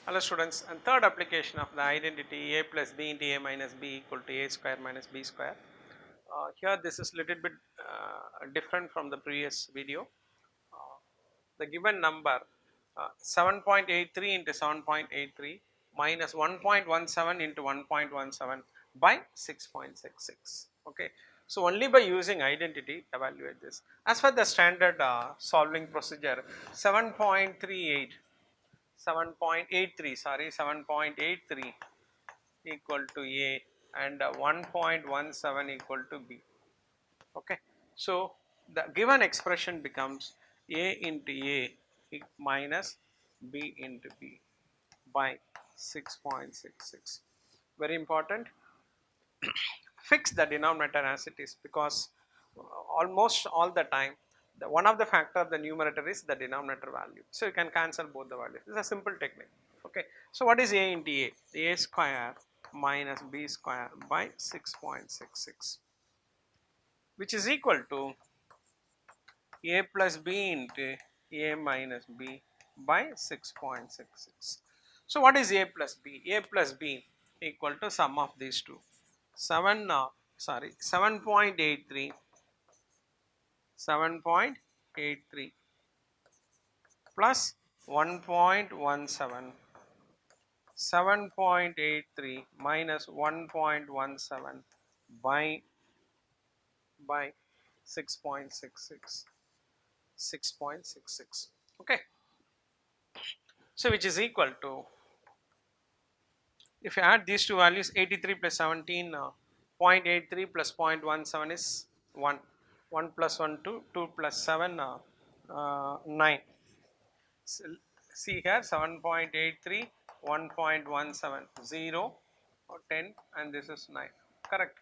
Hello students, and third application of the identity a plus b into a minus b equal to a square minus b square. Here this is little bit different from the previous video. The given number 7.83 into 7.83 minus 1.17 into 1.17 by 6.66. Okay, so only by using identity evaluate this. As per the standard solving procedure, 7.38 7.83 sorry 7.83 equal to a and 1.17 equal to b. Okay, so the given expression becomes a into a minus b into b by 6.66. Very important. Fix the denominator as it is, because almost all the time one of the factor of the numerator is the denominator value, so you can cancel both the values. This is a simple technique. Okay, so what is a into a square minus b square by 6.66, which is equal to a plus b into a minus b by 6.66. So what is a plus b? A plus b equal to sum of these two. 7.83 plus 1.17, 7.83 minus 1.17 by 6.66. Okay, so which is equal to, if you add these two values, 83 plus 17, 0.83 plus 0.17 is 1. 1 plus 1 2, 2 plus 7 9. So, see here 7.83, 1.17, 0 or 10, and this is 9, correct,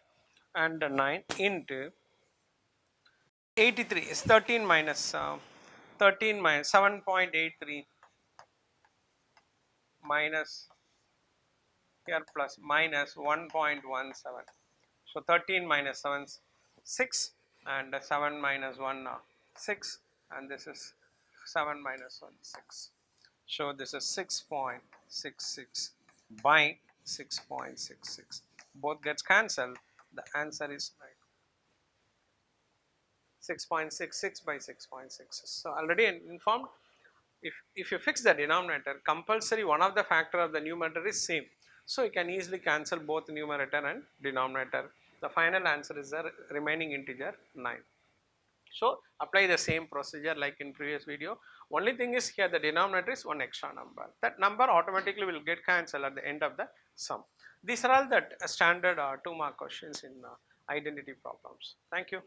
and 9 into 83 is 13 minus 7.83 minus here plus minus 1.17. So 13 minus 7 6, and 7 minus 1 6, and this is 7 minus 1 6. So this is 6.66 by 6.66. Both gets cancelled. The answer is 6.66 by 6.66. So already informed. If you fix the denominator, compulsory one of the factor of the numerator is same. So you can easily cancel both numerator and denominator. The final answer is the remaining integer 9. So apply the same procedure like in previous video. Only thing is here the denominator is one extra number. That number automatically will get cancelled at the end of the sum. These are all the standard 2-mark questions in identity problems. Thank you.